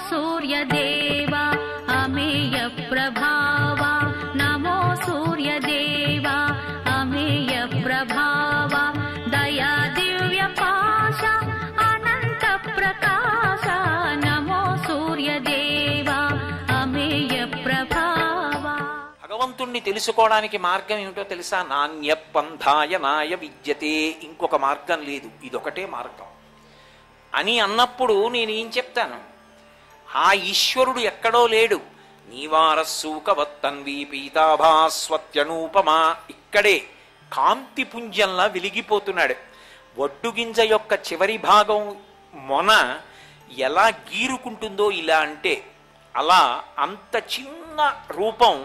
सूर्यदेव अमेय प्रभाव नमो सूर्यदेव अमेय प्रभाव दया दिव्य पाश अनंत प्रकाश नमो सूर्यदेव अमेय प्रभाव। భగవంతుణ్ణి తెలుసుకోవడానికి మార్గం ఏమిటో తెలుసా? నాణ్య పంథాయ నాయ విద్యతే, ఇంకొక మార్గం లేదు, ఇదొకటే మార్గం అని అన్నప్పుడు నేనేం చెప్తాను? ఆ ఈశ్వరుడు ఎక్కడో లేడు. నీవారస్సూకవత్తన్వీ పీతాభాస్వత్యనూపమా, ఇక్కడే కాంతిపుంజంలా వెలిగిపోతున్నాడు. వడ్డుగింజ యొక్క చివరి భాగం మొన ఎలా గీరుకుంటుందో ఇలా అంటే అలా అంత చిన్న రూపం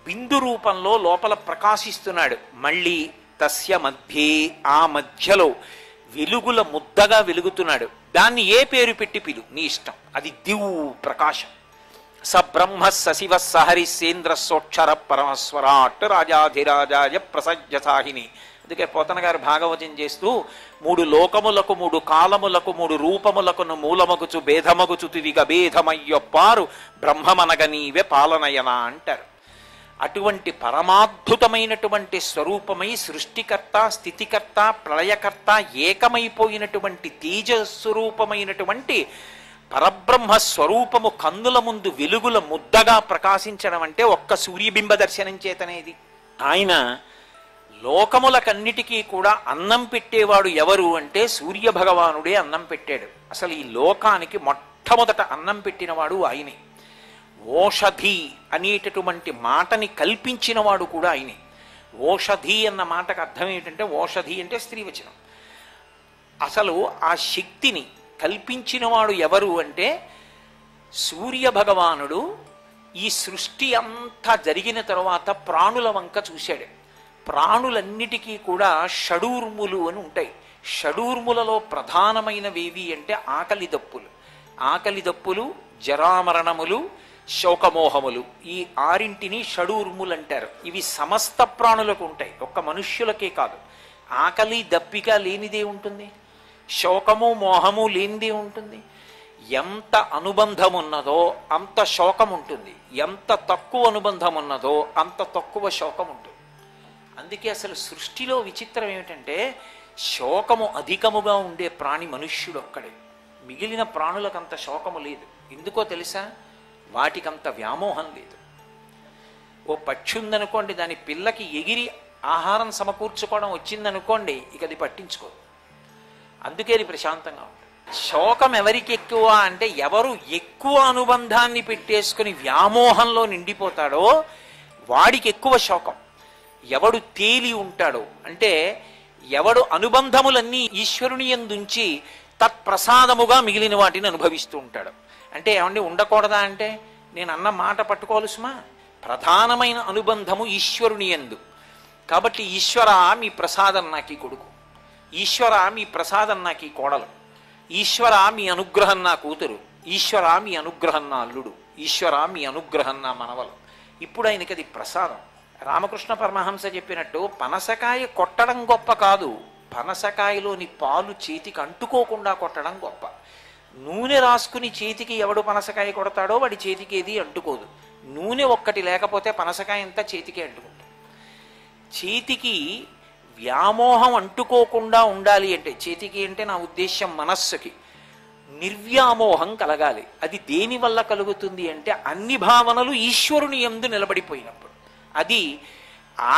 బిందు రూపంలో లోపల ప్రకాశిస్తున్నాడు. మళ్ళీ తస్య మధ్యే, ఆ మధ్యలో వెలుగుల ముద్దగా వెలుగుతున్నాడు. దాన్ని ఏ పేరు పెట్టి పిలు, నీ ఇష్టం. అది దివు ప్రకాశం. స బ్రహ్మ సశివ సహరిసేంద్ర సోక్షర పరమస్వరాట్ రాజాధిరాజాయ ప్రసజ్జసాహిని. అందుకే పోతన గారు భాగవతం చేస్తూ 3 లోకములకు 3 కాలములకు 3 రూపములకును మూలమగుచు భేదమగుచు తిరిగ భేదమయ్యొప్పారు బ్రహ్మమనగ నీవే పాలనయన అంటారు. అటువంటి పరమాద్భుతమైనటువంటి స్వరూపమై సృష్టికర్త స్థితికర్త ప్రళయకర్త ఏకమైపోయినటువంటి తేజస్వరూపమైనటువంటి పరబ్రహ్మ స్వరూపము కన్నుల ముందు వెలుగుల ముద్దగా ప్రకాశించడం అంటే ఒక్క సూర్యబింబ దర్శనం చేతనేది. ఆయన లోకములకన్నిటికీ కూడా అన్నం పెట్టేవాడు ఎవరు అంటే సూర్య భగవానుడే అన్నం పెట్టాడు. అసలు ఈ లోకానికి మొట్టమొదట అన్నం పెట్టినవాడు ఆయనే. ఓషధి అనేటటువంటి మాటని కల్పించినవాడు కూడా ఆయనే. ఓషధి అన్న మాటకు అర్థం ఏంటంటే, ఓషధి అంటే స్త్రీవచనం. అసలు ఆ శక్తిని కల్పించినవాడు ఎవరు అంటే సూర్య భగవానుడు. ఈ సృష్టి అంతా జరిగిన తరువాత ప్రాణుల వంక చూశాడు. ప్రాణులన్నిటికీ కూడా షడూర్ములు అని ఉంటాయి. షడూర్ములలో ప్రధానమైనవేవి అంటే ఆకలి దప్పులు. ఆకలి దప్పులు, జరామరణములు, శోకమోహములు, ఈ 6ంటిని షడూర్ములు అంటారు. ఇవి సమస్త ప్రాణులకు ఉంటాయి, ఒక్క మనుష్యులకే కాదు. ఆకలి దప్పిక లేనిదే ఉంటుంది, శోకము మోహము లేనిదే ఉంటుంది. ఎంత అనుబంధం ఉన్నదో అంత శోకం ఉంటుంది, ఎంత తక్కువ అనుబంధం ఉన్నదో అంత తక్కువ శోకం ఉంటుంది. అందుకే అసలు సృష్టిలో విచిత్రం ఏమిటంటే శోకము అధికముగా ఉండే ప్రాణి మనుష్యుడు ఒక్కడే. మిగిలిన ప్రాణులకు అంత శోకము లేదు. ఎందుకో తెలుసా? వాటికంత వ్యామోహం లేదు. ఓ పక్షి ఉందనుకోండి, దాని పిల్లకి ఎగిరి ఆహారం సమకూర్చుకోవడం వచ్చిందనుకోండి, ఇక అది పట్టించుకోదు. అందుకే అది ప్రశాంతంగా ఉంటుంది. శోకం ఎవరికి ఎక్కువ అంటే ఎవరు ఎక్కువ అనుబంధాన్ని పెట్టేసుకుని వ్యామోహంలో నిండిపోతాడో వాడికి ఎక్కువ శోకం. ఎవడు తేలి ఉంటాడో అంటే ఎవడు అనుబంధములన్నీ ఈశ్వరుని యందుంచి తత్ప్రసాదముగా మిగిలిన వాటిని అనుభవిస్తూ ఉంటాడు. అంటే ఏమండి ఉండకూడదా అంటే, నేను అన్న మాట పట్టుకోవాలి సుమా. ప్రధానమైన అనుబంధము ఈశ్వరుని యందు. కాబట్టి ఈశ్వర మీ ప్రసాదం నాకు ఈ కొడుకు, ఈశ్వర మీ ప్రసాదం నాకు ఈ కోడలు, ఈశ్వర మీ అనుగ్రహం నా కూతురు, ఈశ్వర మీ అనుగ్రహం నా అల్లుడు, ఈశ్వర మీ అనుగ్రహం నా మనవలు. ఇప్పుడు ఆయనకి అది ప్రసాదం. రామకృష్ణ పరమహంస చెప్పినట్టు పనసకాయ కొట్టడం గొప్ప కాదు, పనసకాయలోని పాలు చేతికి అంటుకోకుండా కొట్టడం గొప్ప. నూనె రాసుకుని చేతికి ఎవడు పనసకాయ కొడతాడో వాడి చేతికి ఏది అంటుకోదు. నూనె ఒక్కటి లేకపోతే పనసకాయ అంతా చేతికి అంటుకుంటుంది. చేతికి వ్యామోహం అంటుకోకుండా ఉండాలి అంటే, చేతికి అంటే నా ఉద్దేశ్యం మనస్సుకి నిర్వ్యామోహం కలగాలి. అది దేని వల్ల కలుగుతుంది అంటే అన్ని భావనలు ఈశ్వరుని యందు నిలబడిపోయినప్పుడు. అది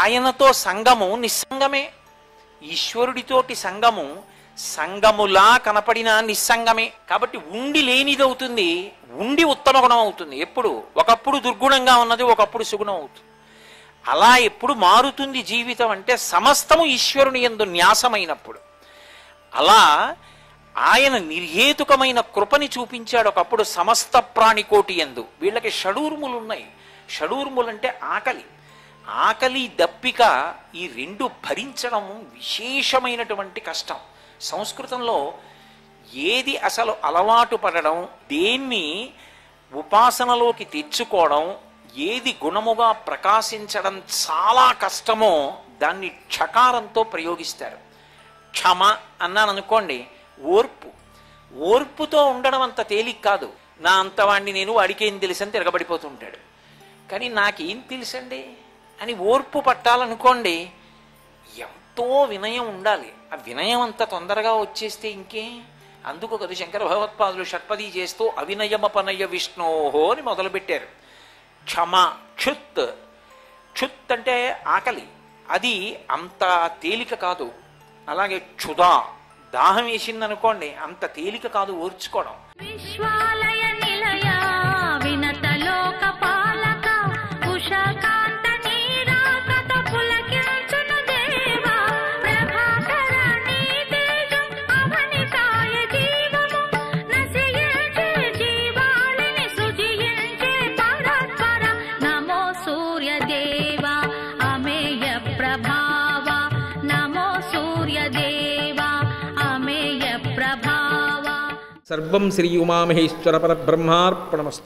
ఆయనతో సంగము నిస్సంగమే. ఈశ్వరుడితోటి సంగము సంగములా కనపడిన నిస్సంగమే. కాబట్టి ఉండి లేనిదవుతుంది, ఉండి ఉత్తమ గుణం అవుతుంది. ఎప్పుడు ఒకప్పుడు దుర్గుణంగా ఉన్నది ఒకప్పుడు సుగుణం అవుతుంది. అలా ఎప్పుడు మారుతుంది జీవితం అంటే సమస్తము ఈశ్వరుని యందు న్యాసమైనప్పుడు. అలా ఆయన నిర్హేతుకమైన కృపని చూపించాడు ఒకప్పుడు సమస్త ప్రాణికోటి యందు. వీళ్ళకి షడూర్ములు ఉన్నాయి. షడూర్ములంటే ఆకలి, ఆకలి దప్పిక, ఈ 2 భరించడం విశేషమైనటువంటి కష్టం. సంస్కృతంలో ఏది అసలు అలవాటు పడడం, దేన్ని ఉపాసనలోకి తెచ్చుకోవడం, ఏది గుణముగా ప్రకాశించడం చాలా కష్టమో దాన్ని క్షకారంతో ప్రయోగిస్తారు. క్షమ అన్నాను అనుకోండి, ఓర్పు. ఓర్పుతో ఉండడం అంత తేలిక కాదు. నా అంతవాణ్ణి నేను వాడికేం తెలుసని తిరగబడిపోతుంటాడు. కానీ నాకేం తెలుసండి అని ఓర్పు పట్టాలనుకోండి, ఎంతో వినయం ఉండాలి. ఆ వినయం అంత తొందరగా వచ్చేస్తే ఇంకే. అందుకు కదా శంకర భగవత్పాదులు షట్పదీ చేస్తూ అవినయమపనయ విష్ణోహో అని మొదలుపెట్టారు. క్షమ, క్షుత్. క్షుత్ అంటే ఆకలి, అది అంత తేలిక కాదు. అలాగే క్షుదా, దాహం వేసిందనుకోండి, అంత తేలిక కాదు ఓర్చుకోవడం. విశ్వాలయ నిలయ వినత లోక పాలక ఉషకాంత నీరాకత పులకించును దేవా ప్రభాకర నీ తేజం అవనితాయ జీవము నశించే జీవాలని సుజించే పరస్పర నమో సూర్యదేవా అమేయ ప్రభావ నమో సూర్యదేవా అమేయ ప్రభావ. సర్వం శ్రీ ఉమామహేశ్వర పరబ్రహ్మార్పణమస్తు.